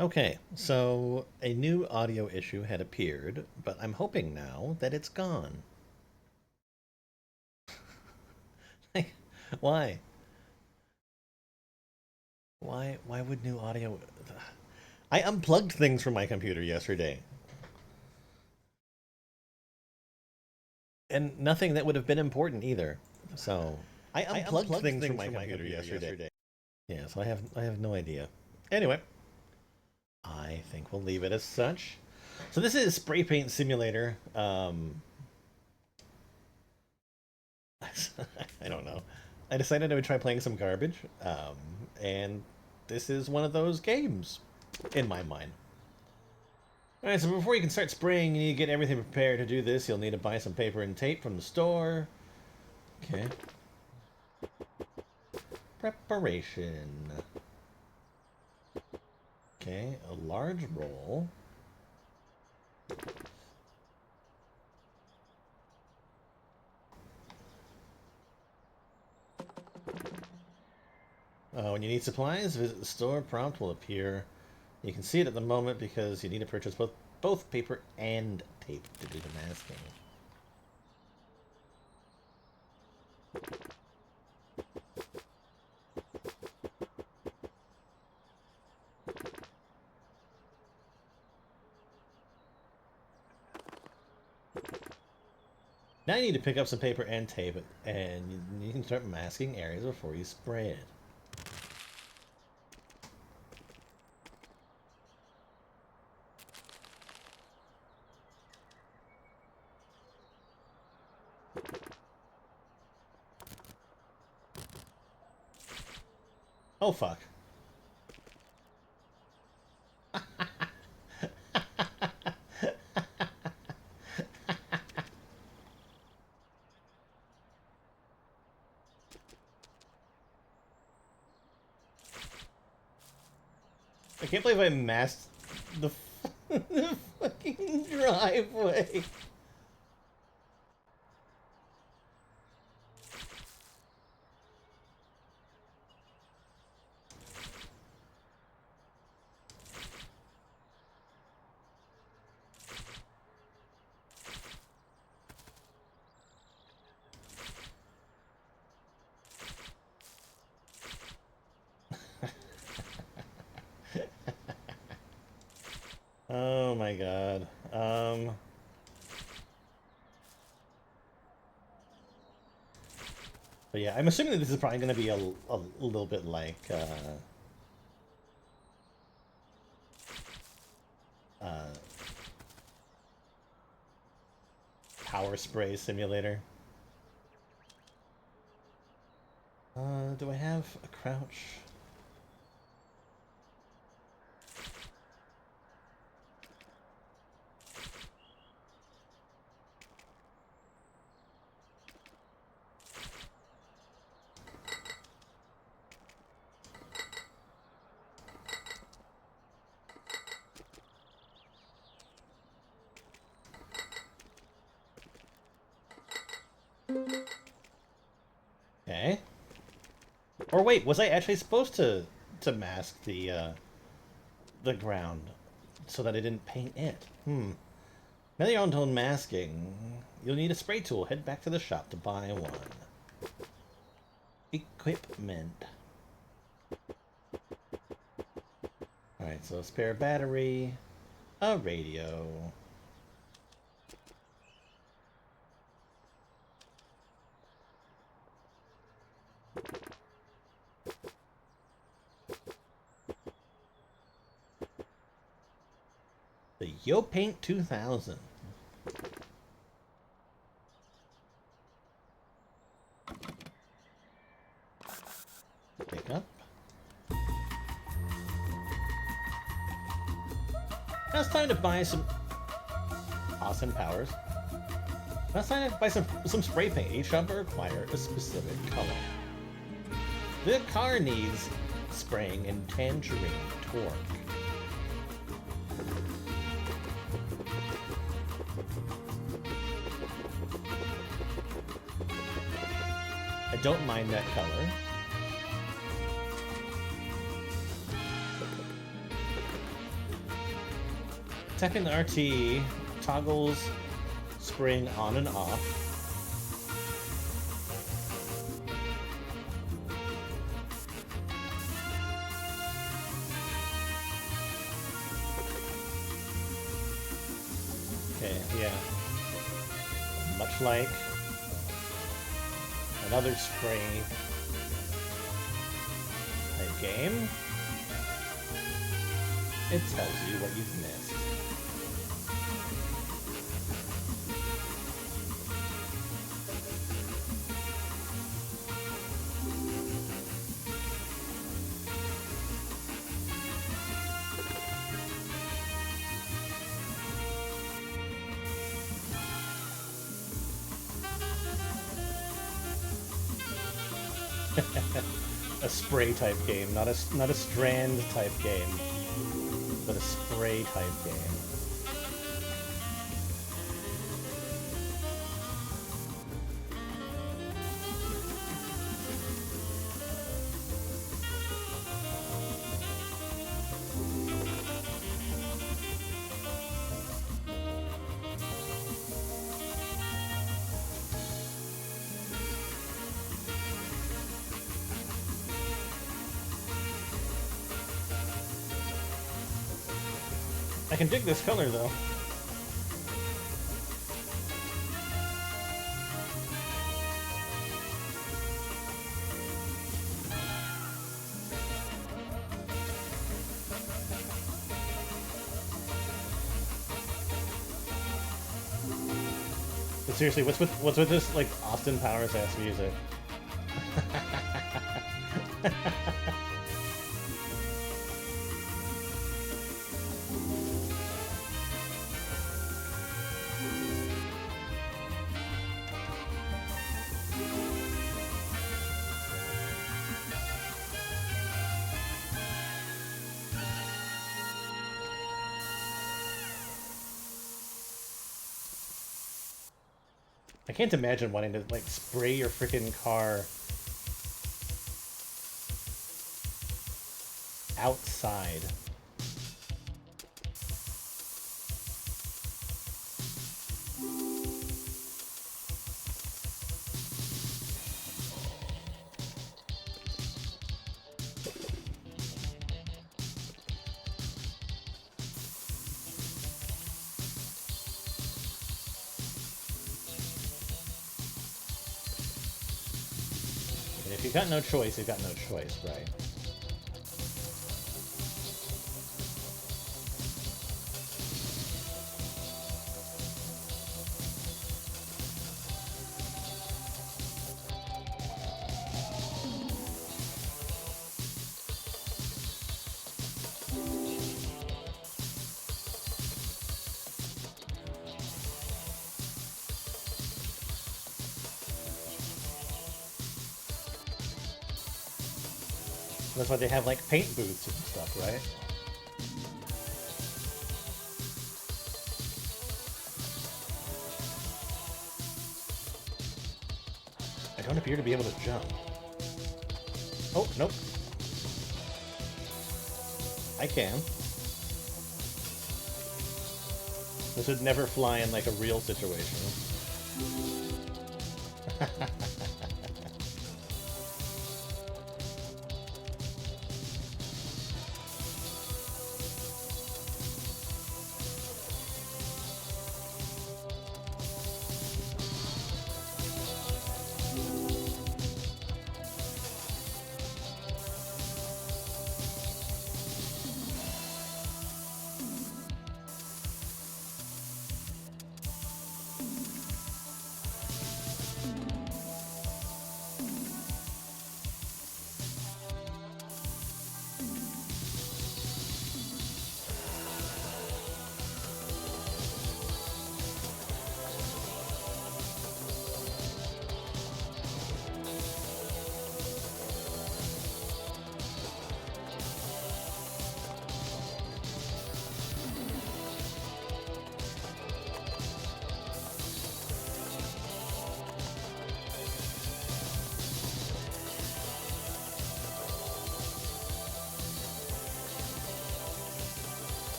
Okay, so a new audio issue had appeared, but I'm hoping now that it's gone. Like, why? Why would new audio? I unplugged things from my computer yesterday, and nothing that would have been important either. So I I unplugged unplugged things from things my from my computer computer yesterday. yesterday. Yeah, so I have no idea. Anyway, I think we'll leave it as such. So this is Spray Paint Simulator. I don't know. I decided I would try playing some garbage, and this is one of those games, in my mind. Alright, so before you can start spraying, you need to get everything prepared to do this. You'll need to buy some paper and tape from the store. Okay. Preparation. Okay, a large roll. When you need supplies, visit the store. Prompt will appear. You can see it at the moment because you need to purchase both paper and tape to do the masking. Now you need to pick up some paper and tape it, and you can start masking areas before you spray it. Oh fuck. I can't believe I masked the, the fucking driveway. Oh my god. But yeah, I'm assuming that this is probably going to be a little bit like uh, Power Spray Simulator. Do I have a crouch? Okay. Or wait, was I actually supposed to mask the ground so that I didn't paint it? Now that you're on to masking, you'll need a spray tool. Head back to the shop to buy one. Equipment. Alright, so a spare battery, a radio. The Yo Paint 2000. Pick up. Now it's time to buy some awesome powers. Now it's time to buy some spray paint. Each shop will require a specific color. The car needs spraying in tangerine torque. I don't mind that color. Tapping the RT toggles spring on and off. Okay, yeah. Much like another spray type game, it tells you what you've missed. A spray type game, not a strand type game, but a spray type game. I can dig this color, though. But seriously, what's with this, like, Austin Powers-ass music? I can't imagine wanting to, like, spray your freaking car outside. If you've got no choice, you've got no choice, right? That's why they have, like, paint booths and stuff, right? I don't appear to be able to jump. Oh, nope. I can. This would never fly in, like, a real situation.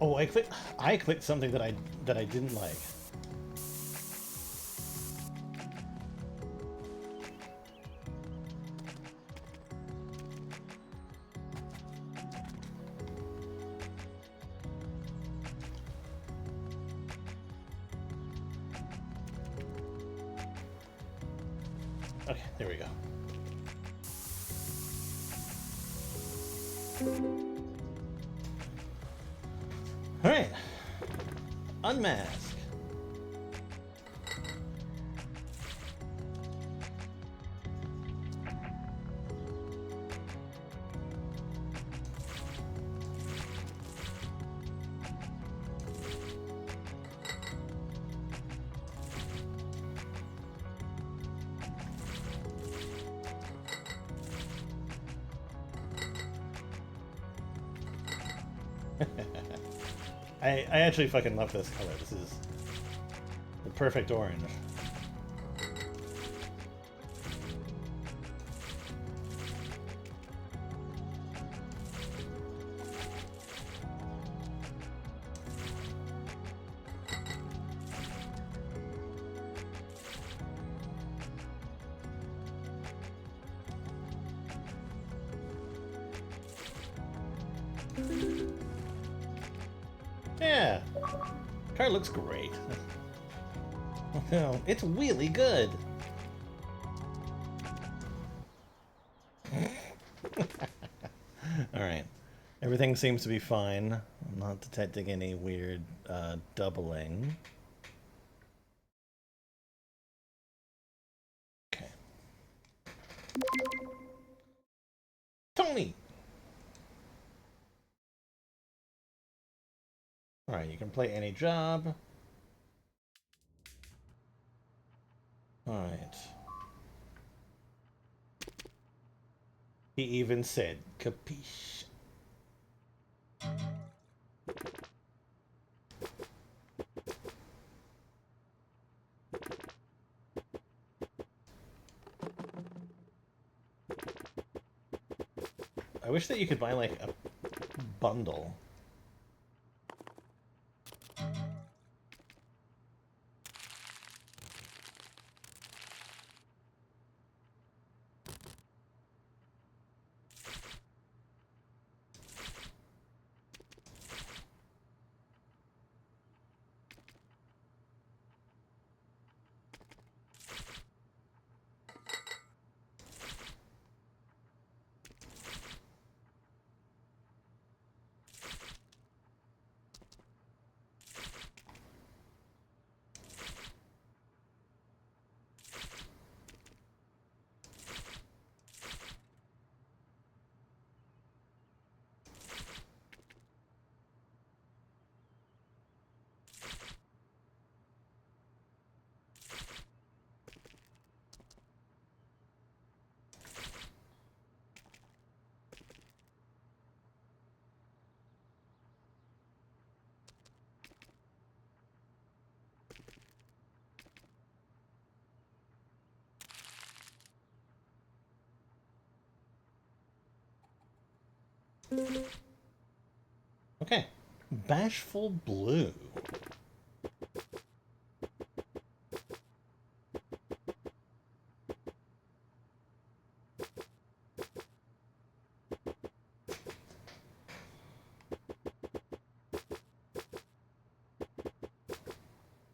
Oh, I clicked something that I didn't like. Okay, there we go. All right. Unmask. I actually fucking love this color. This is the perfect orange. Yeah, car looks great. Oh, it's really good. All right, everything seems to be fine. I'm not detecting any weird doubling. Okay, Tony. All right, you can play any job. All right. He even said, capiche. I wish that you could buy, like, a bundle. Okay. Bashful Blue.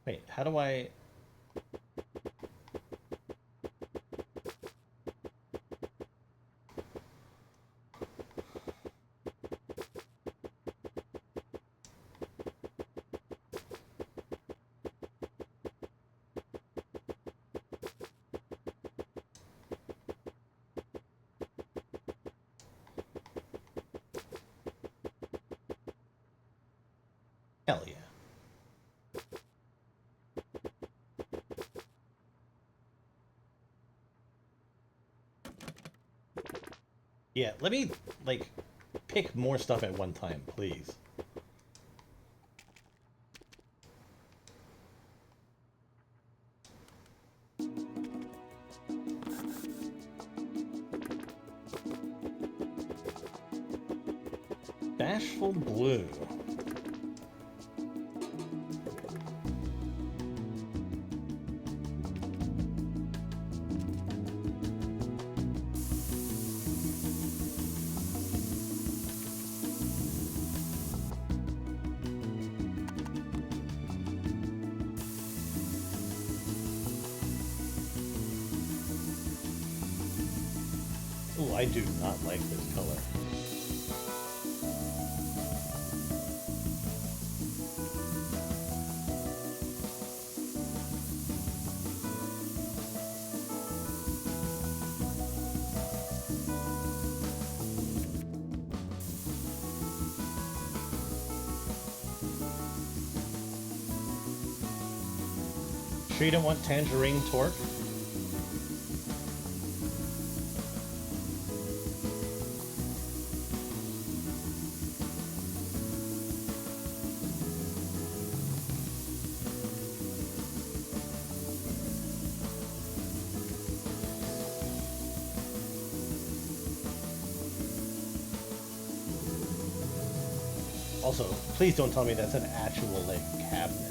Wait, how do I... Hell yeah. Yeah, let me, like, pick more stuff at one time, please. Bashful Blue. I do not like this color. Sure you don't want tangerine torque? Also, please don't tell me that's an actual, like, cabinet.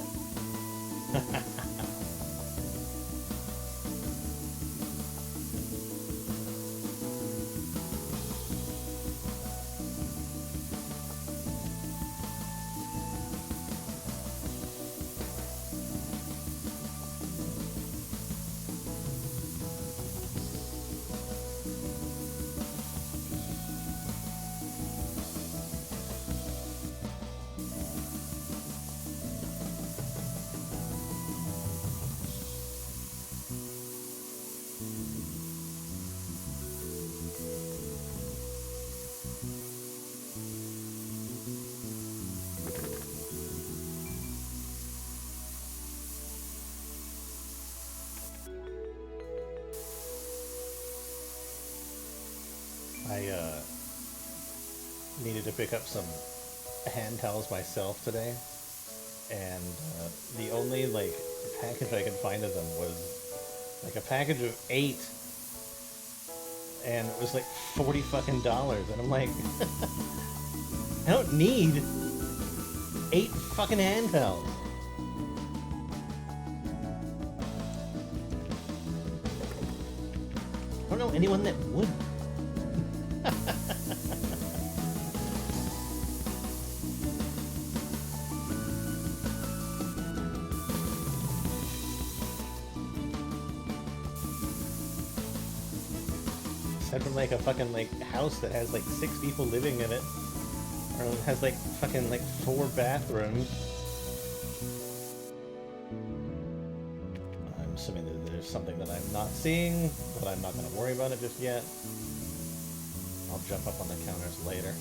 I needed to pick up some hand towels myself today, and the only like package I could find of them was like a package of 8, and it was like $40 fucking, and I'm like, I don't need 8 fucking hand towels. I don't know anyone that would. Aside from like a fucking like house that has like 6 people living in it, or has like fucking like 4 bathrooms. I'm assuming that there's something that I'm not seeing, but I'm not going to worry about it just yet. I'll jump up on the counters later.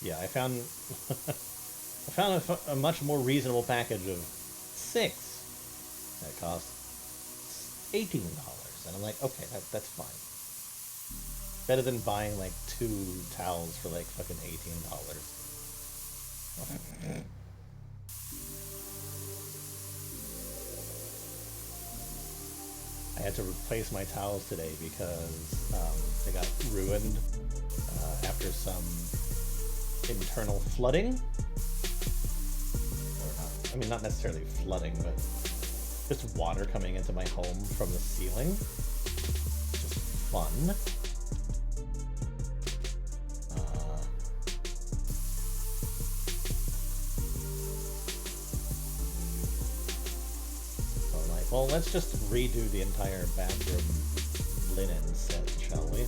Yeah, I found I found a much more reasonable package of 6 that cost $18, and I'm like, okay, that's fine. Better than buying like 2 towels for like fucking $18. I had to replace my towels today because they got ruined after some internal flooding. Or not, I mean, not necessarily flooding, but just water coming into my home from the ceiling. Just fun. So I'm like, well, let's just redo the entire bathroom linen set, shall we?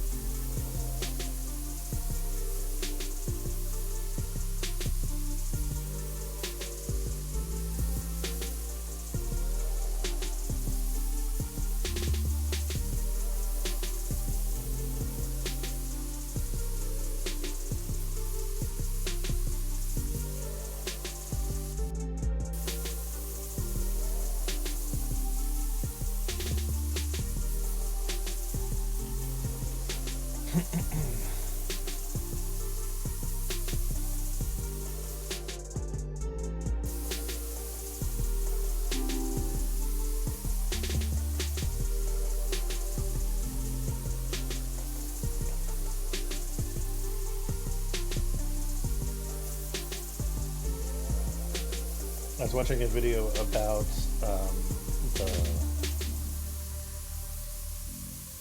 I was watching a video about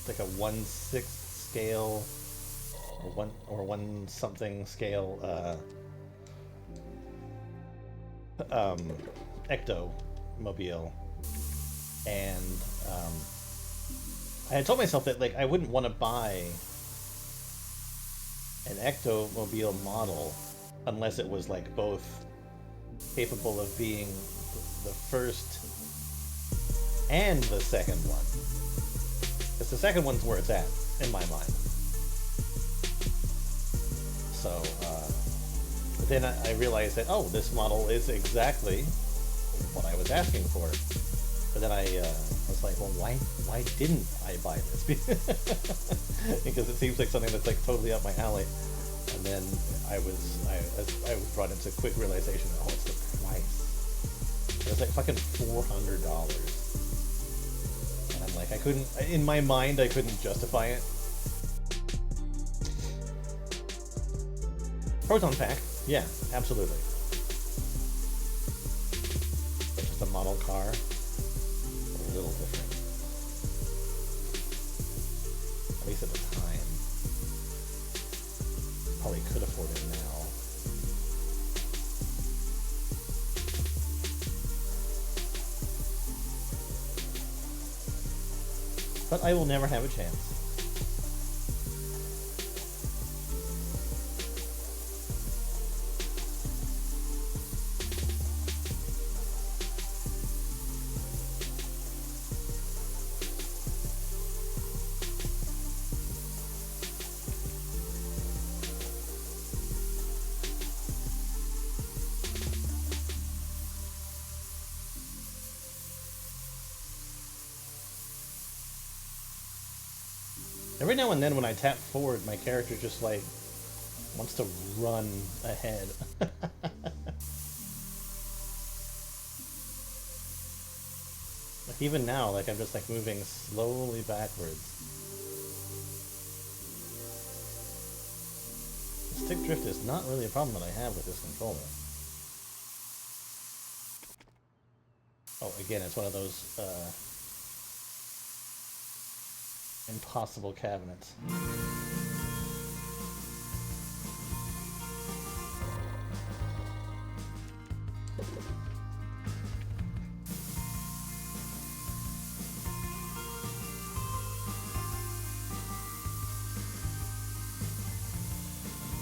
like a 1/6 scale or 1 something scale ectomobile and I had told myself that like I wouldn't want to buy an Ectomobile model unless it was like both capable of being the first and the second one. Because the second one's where it's at, in my mind. So, but then I realized that, oh, this model is exactly what I was asking for. But then I was like, well, why didn't I buy this? Because it seems like something that's like totally up my alley. And then I was brought into quick realization, oh, it's the price. It was like fucking $400. And I'm like, I couldn't, in my mind, I couldn't justify it. Proton pack, yeah, absolutely. But just a model car, a little different. At least at the time. Probably could afford it now. But I will never have a chance. Every now and then when I tap forward, my character just like wants to run ahead. Like even now, like I'm just like moving slowly backwards. Stick drift is not really a problem that I have with this controller. Oh, again, it's one of those impossible cabinets.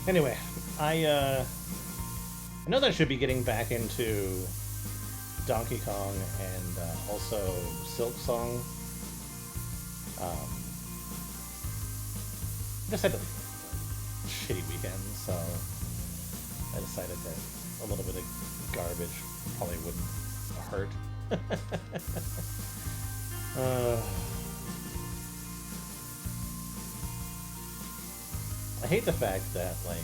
Anyway, I know that I should be getting back into Donkey Kong and also Silk Song. I just had a shitty weekend, so I decided that a little bit of garbage probably wouldn't hurt. I hate the fact that, like,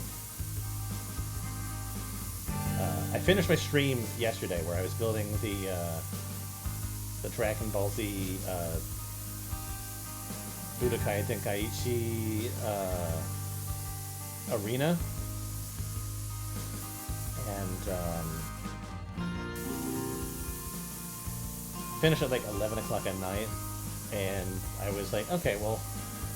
I finished my stream yesterday where I was building the Dragon Ball Z Budokai Tenkaichi arena, and finished at like 11 o'clock at night, and I was like, okay, well,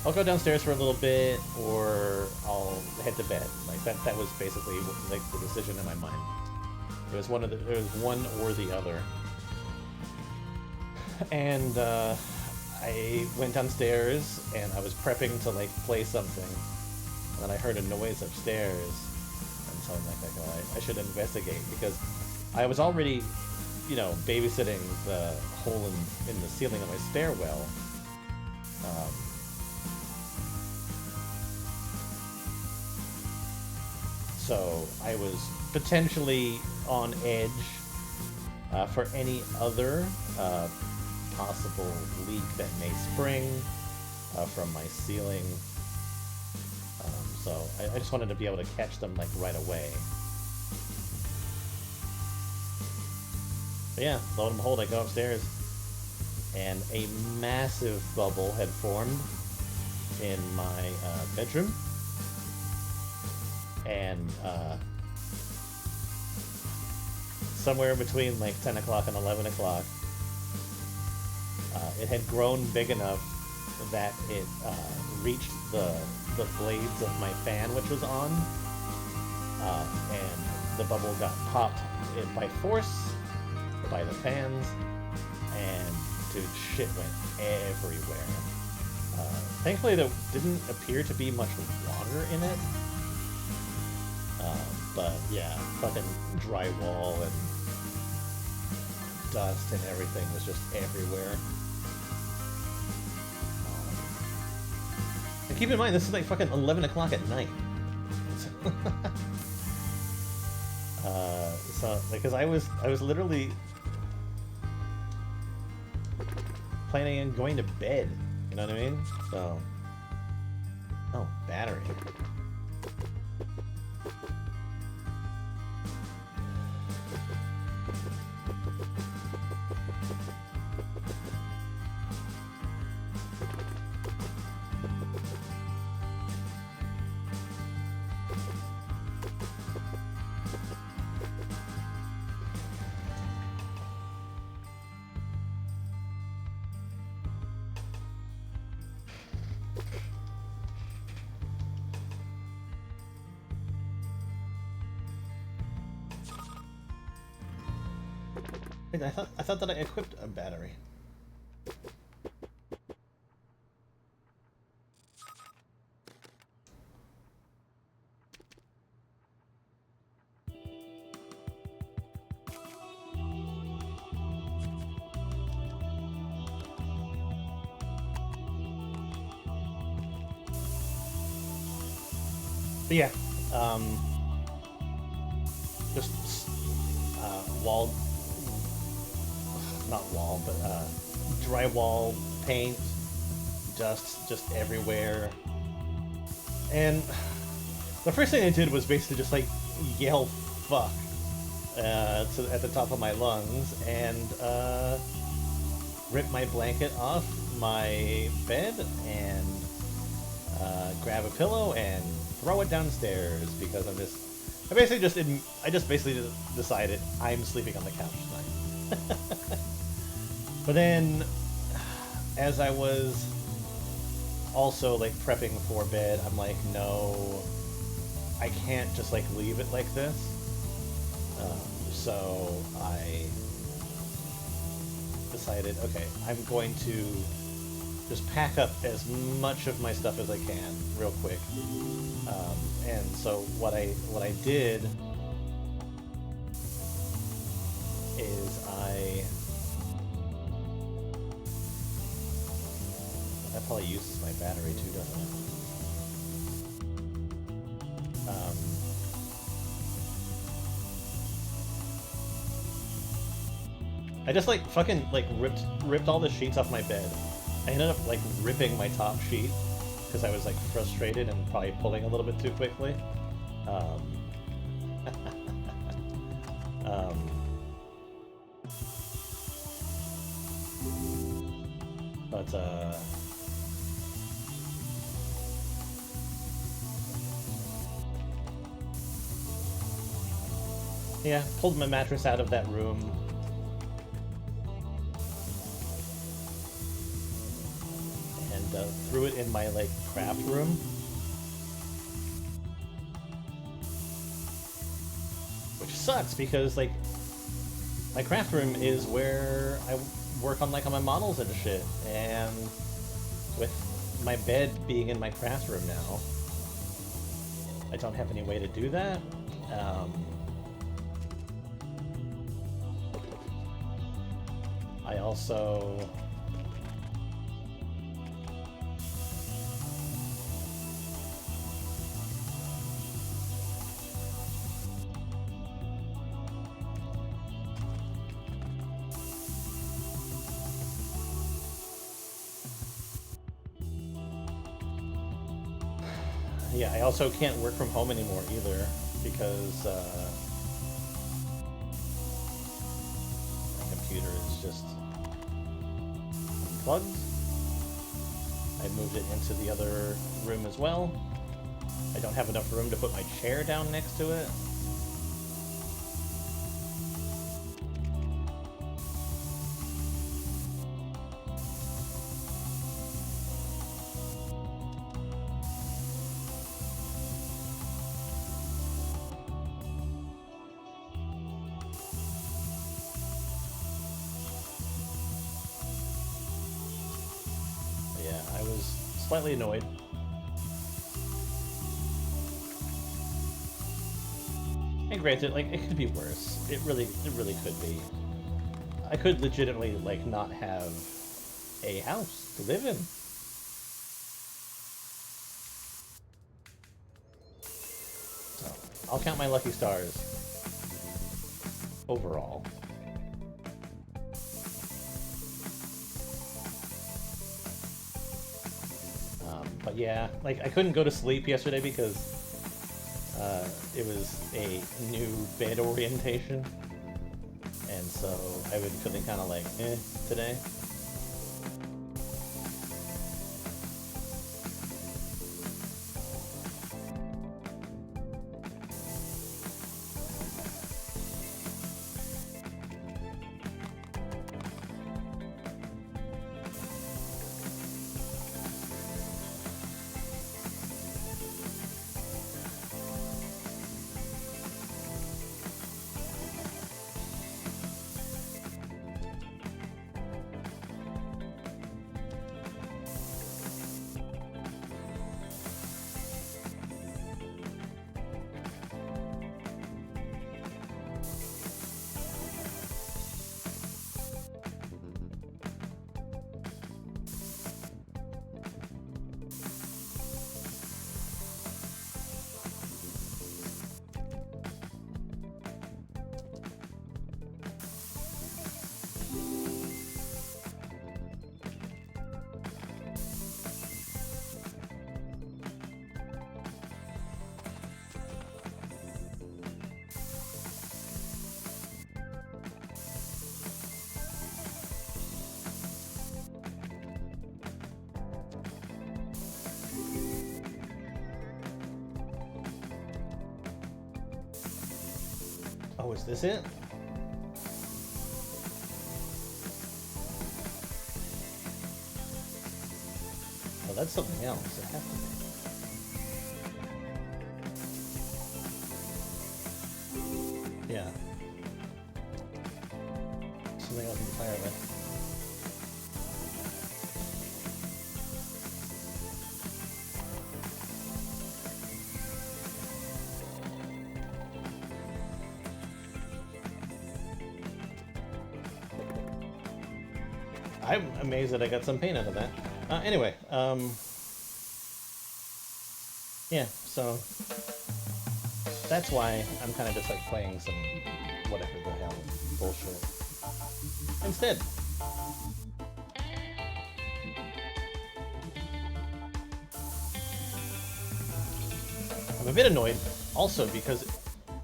I'll go downstairs for a little bit, or I'll head to bed. Like that was basically like the decision in my mind. It was one or the other, and I went downstairs and I was prepping to like play something, and then I heard a noise upstairs, and so I'm like, okay, well, I should investigate, because I was already, you know, babysitting the hole in the ceiling of my stairwell. So I was potentially on edge for any other possible leak that may spring from my ceiling. So I just wanted to be able to catch them like right away. But yeah, lo and behold, I go upstairs and a massive bubble had formed in my bedroom. And somewhere between like 10 o'clock and 11 o'clock, it had grown big enough that it reached the blades of my fan, which was on, and the bubble got popped by force by the fans, and dude, shit went everywhere. Thankfully, there didn't appear to be much water in it. But yeah, fucking drywall and dust and everything was just everywhere. And keep in mind, this is like fucking 11 o'clock at night. So, because I was literally planning on going to bed. You know what I mean? So, oh, battery. I thought that I equipped a battery. But yeah, just wall, not wall, but drywall, paint, dust just everywhere. And the first thing I did was basically just like yell "fuck" at the top of my lungs and rip my blanket off my bed and grab a pillow and throw it downstairs because I just basically decided I'm sleeping on the couch tonight. But then, as I was also like prepping for bed, I'm like, no, I can't just like leave it like this. So I decided, okay, I'm going to just pack up as much of my stuff as I can real quick. And so what I did is that probably uses my battery too, doesn't it? I just like fucking like ripped all the sheets off my bed. I ended up like ripping my top sheet because I was like frustrated and probably pulling a little bit too quickly. But yeah, pulled my mattress out of that room. Threw it in my like craft room. Which sucks because like my craft room is where I work on like on my models and shit, and with my bed being in my craft room now, I don't have any way to do that. I also yeah, I also can't work from home anymore either because my computer is just unplugged. I moved it into the other room as well. I don't have enough room to put my chair down next to it. Yeah, I was slightly annoyed. And granted, like, it could be worse. It really could be. I could legitimately, like, not have a house to live in. So, I'll count my lucky stars overall. But yeah, like, I couldn't go to sleep yesterday because it was a new bed orientation. And so I've been feeling kind of like, today. Oh, is this it? Oh, that's something else. It has to be. Yeah. Something else entirely. I'm amazed that I got some paint out of that. Anyway, yeah, so that's why I'm kind of just like playing some whatever the hell bullshit instead. I'm a bit annoyed also because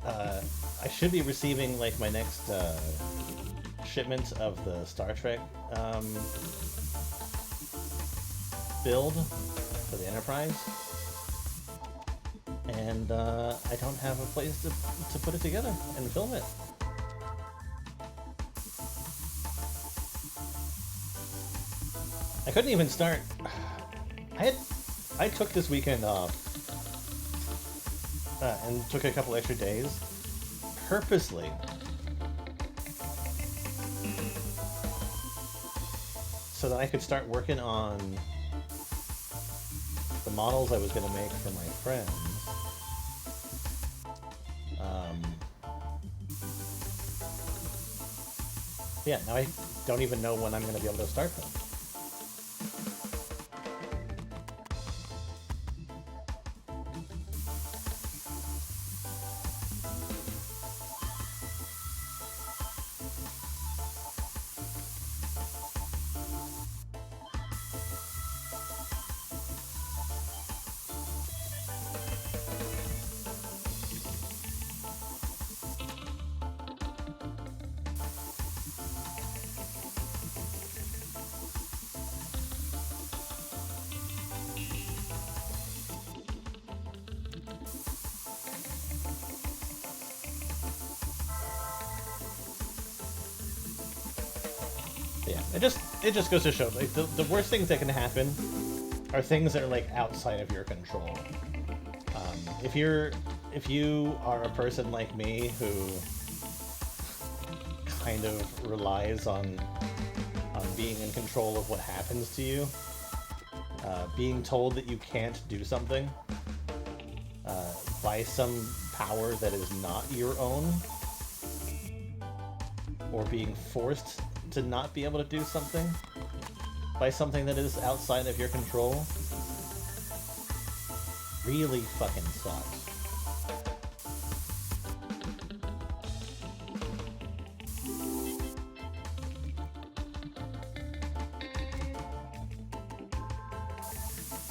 I should be receiving like my next shipment of the Star Trek build for the Enterprise, and I don't have a place to put it together and film it. I couldn't even start. I took this weekend off and took a couple extra days purposely so that I could start working on the models I was going to make for my friends. Yeah, now I don't even know when I'm going to be able to start them. It just goes to show, like, the worst things that can happen are things that are, like, outside of your control. If you are a person like me who kind of relies on being in control of what happens to you, Being told that you can't do something by some power that is not your own, or being forced to not be able to do something by something that is outside of your control, really fucking sucks.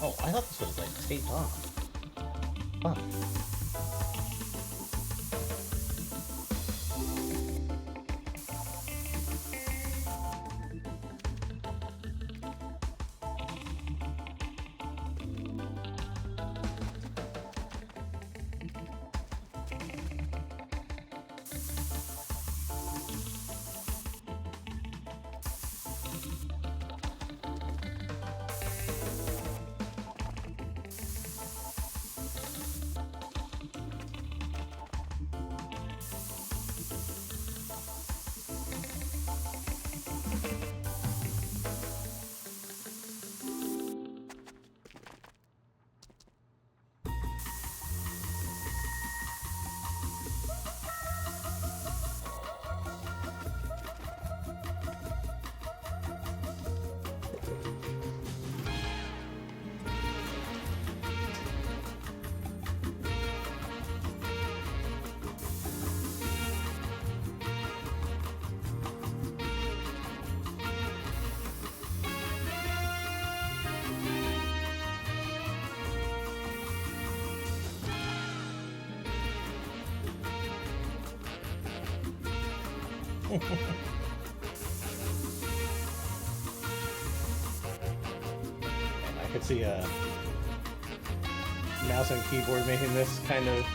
Oh, I thought this was like taped off. Fuck. I could see a mouse and keyboard making this kind of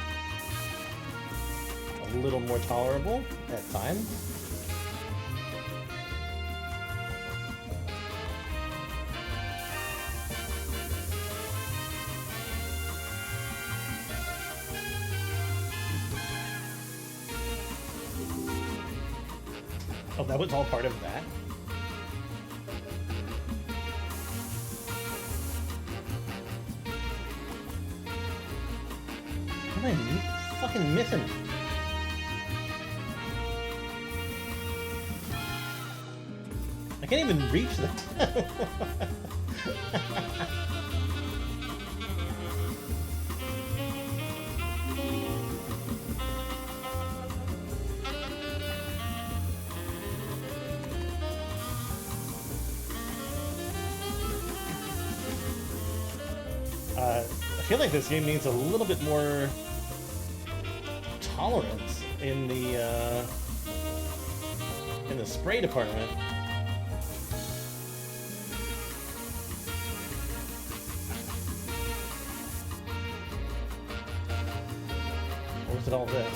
a little more tolerable at times. Oh, that was all part of that? What am I fucking missing? I can't even reach that. I feel like this game needs a little bit more tolerance in the spray department. Or was it all this?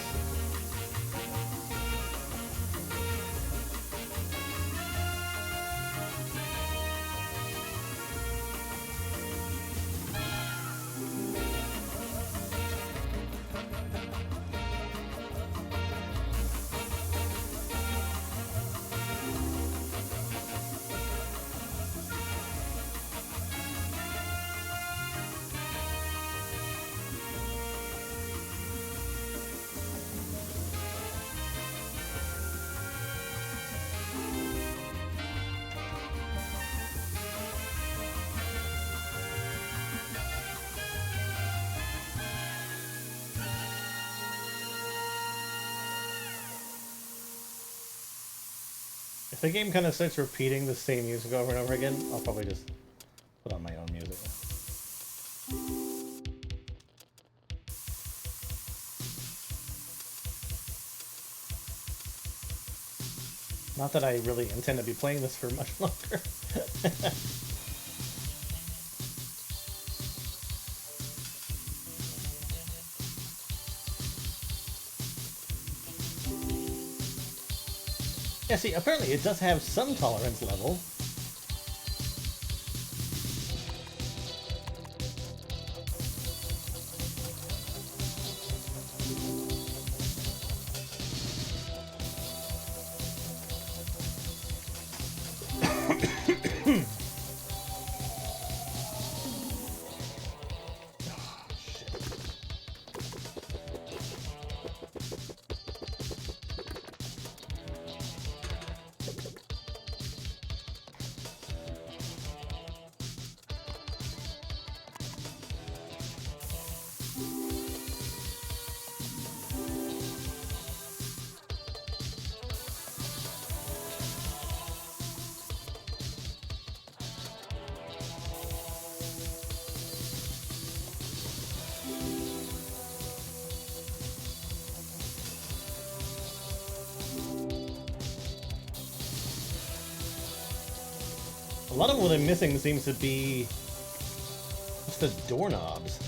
If the game kind of starts repeating the same music over and over again, I'll probably just put on my own music. Not that I really intend to be playing this for much longer. Yeah, see, apparently it does have some tolerance level. lot of what I'm missing seems to be just the doorknobs.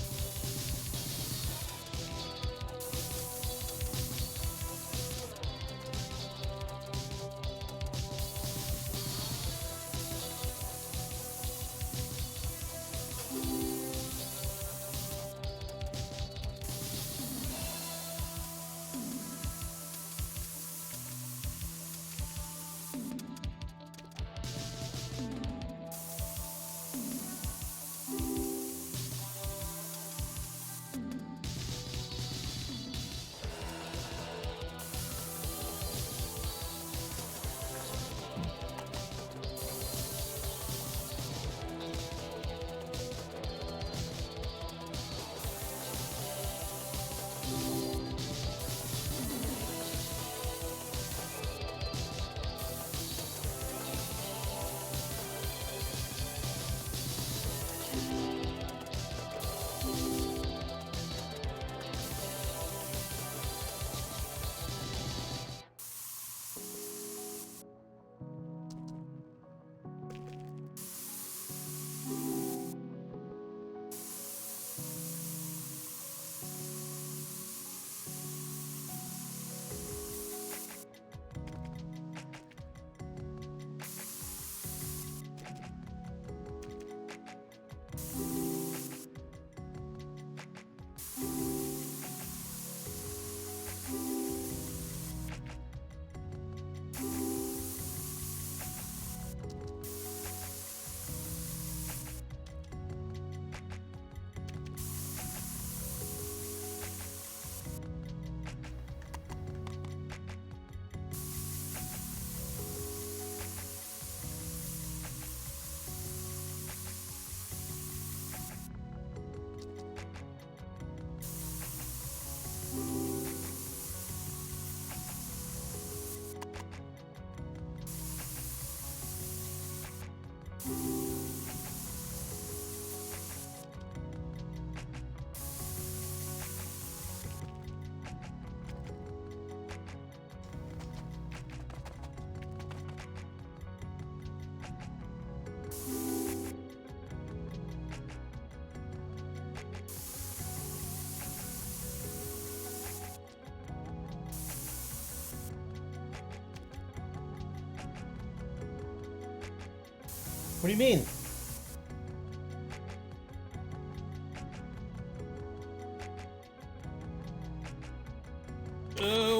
What do you mean?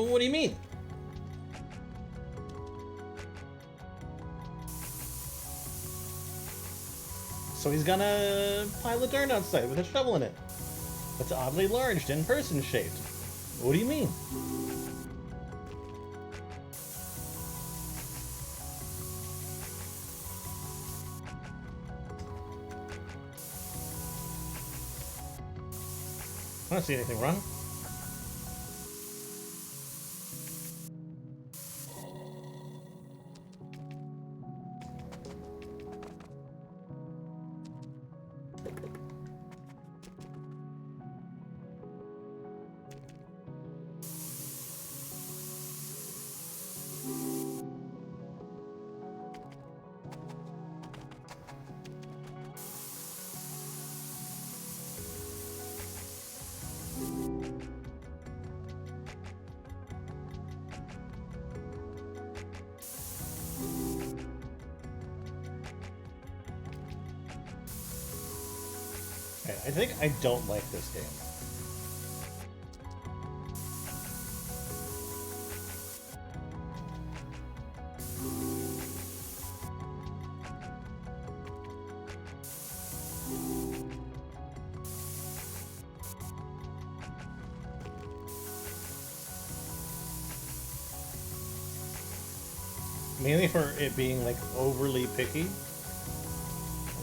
What do you mean? So he's gonna pile of dirt outside with a shovel in it. That's oddly large and person-shaped. What do you mean? I don't see anything wrong. I think I don't like this game. Mainly for it being like overly picky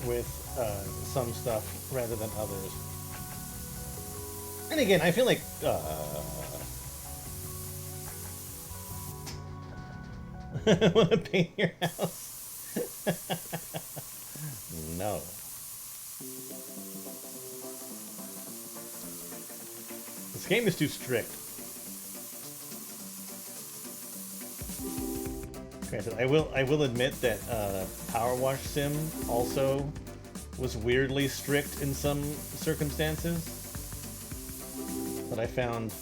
with some stuff rather than others. And again, I feel like want to paint your house? No. This game is too strict. Granted, I will admit that Power Wash Sim also was weirdly strict in some circumstances that I found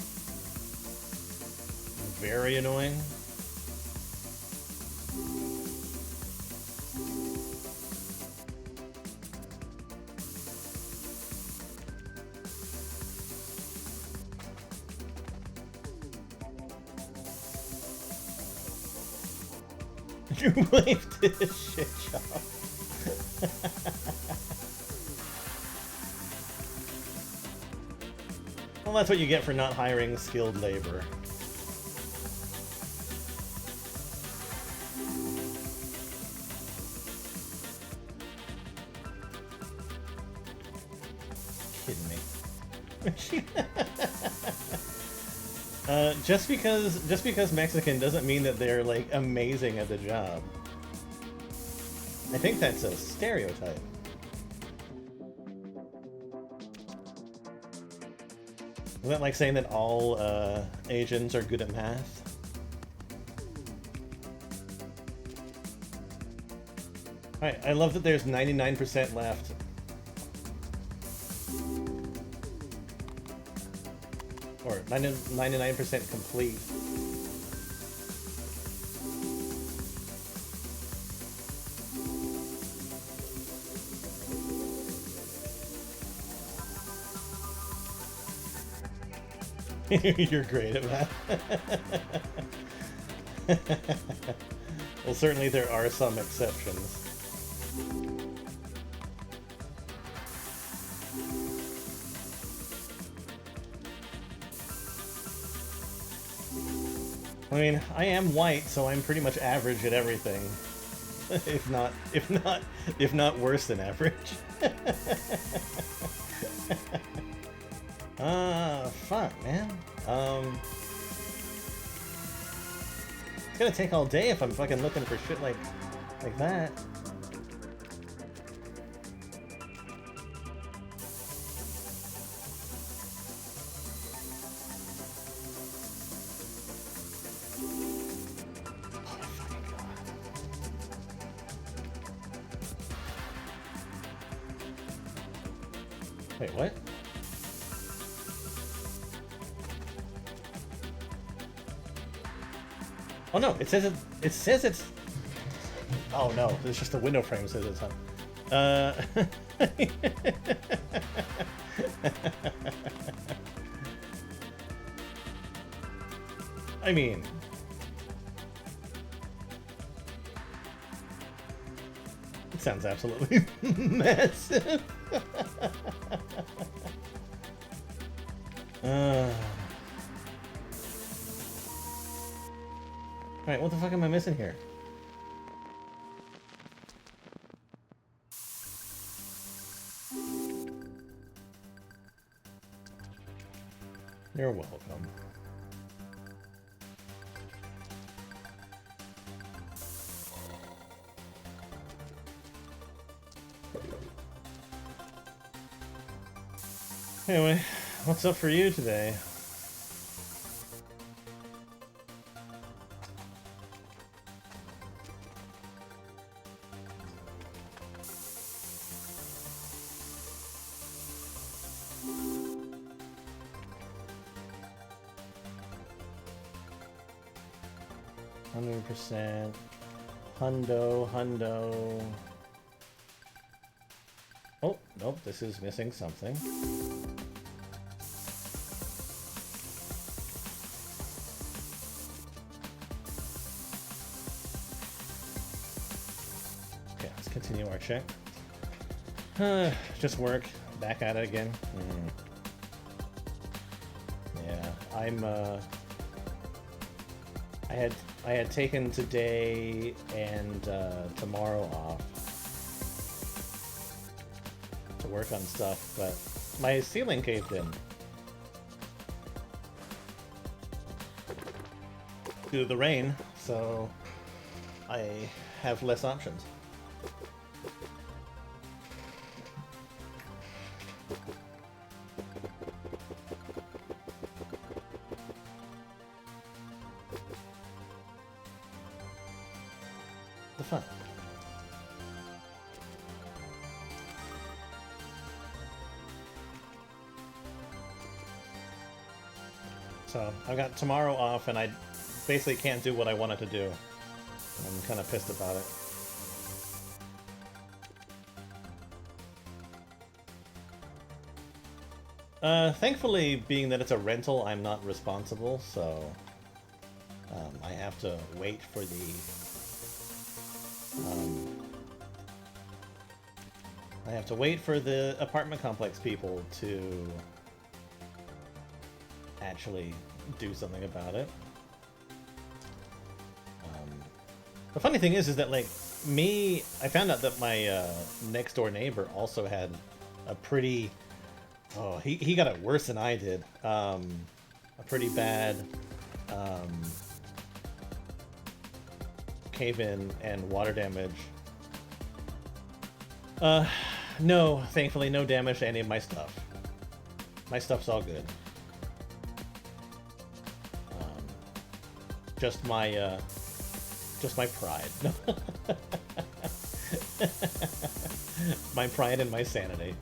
very annoying. You waved did a shit job. Well, that's what you get for not hiring skilled labor. Kidding me. just because Mexican doesn't mean that they're like amazing at the job. I think that's a stereotype. Is that like saying that all Asians are good at math? Alright, I love that there's 99% left. Or 99% complete. You're great at that. Well, certainly there are some exceptions. I mean, I am white, so I'm pretty much average at everything. if not worse than average. Fuck, man. It's gonna take all day if I'm fucking looking for shit like that. Wait, what? Oh no, it says it's... Oh no, it's just the window frame that says it's on. I mean... It sounds absolutely massive. Alright, what the fuck am I missing here? You're welcome. Anyway, what's up for you today? Hundo. Oh, nope, this is missing something. Okay, let's continue our check. Just work. Back at it again. Yeah, I had taken today and tomorrow off to work on stuff, but my ceiling caved in due to the rain, so I have less options. fun. So I've got tomorrow off, and I basically can't do what I wanted to do. I'm kind of pissed about it. Thankfully, being that it's a rental, I'm not responsible, so I have to wait for the apartment complex people to actually do something about it. The funny thing is that, like, I found out that my next door neighbor also had a pretty, he got it worse than I did. A pretty bad cave-in and water damage. No, thankfully no damage to any of my stuff. My stuff's all good. Just my pride. My pride and my sanity.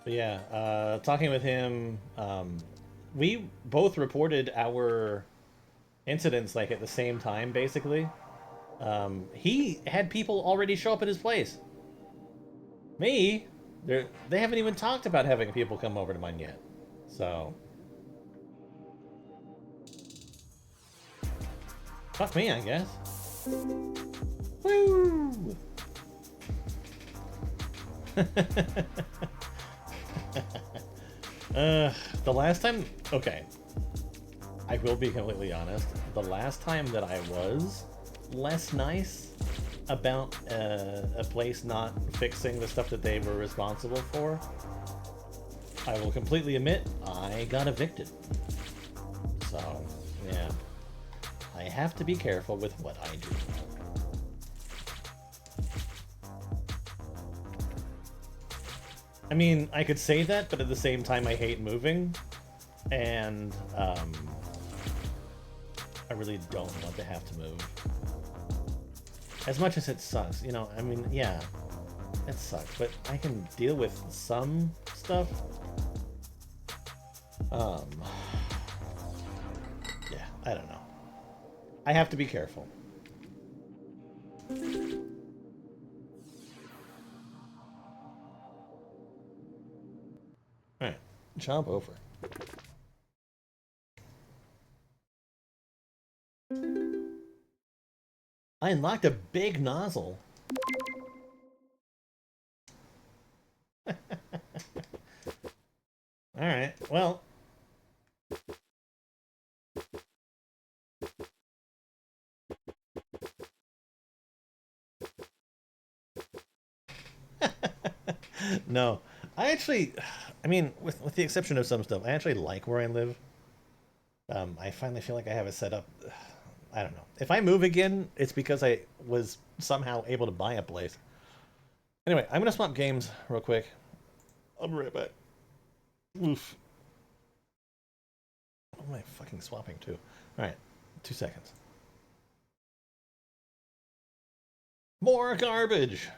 But yeah, talking with him, we both reported our incidents like at the same time, basically. He had people already show up at his place. Me, they haven't even talked about having people come over to mine yet. So, fuck me, I guess. Woo! The last time, okay, I will be completely honest. The last time that I was less nice about a place not fixing the stuff that they were responsible for, I will completely admit I got evicted. So, yeah, I have to be careful with what I do. I mean, I could say that, but at the same time I hate moving, and I really don't want to have to move. As much as it sucks, you know, I mean, yeah, it sucks, but I can deal with some stuff. Yeah, I don't know. I have to be careful. Alright, job over. I unlocked a big nozzle. Alright, well. No, I actually, I mean, with the exception of some stuff, I actually like where I live. I finally feel like I have it set up. I don't know. If I move again, it's because I was somehow able to buy a place. Anyway, I'm gonna swap games real quick. I'll be right back. Oof. What am I fucking swapping to? Alright, 2 seconds. More garbage!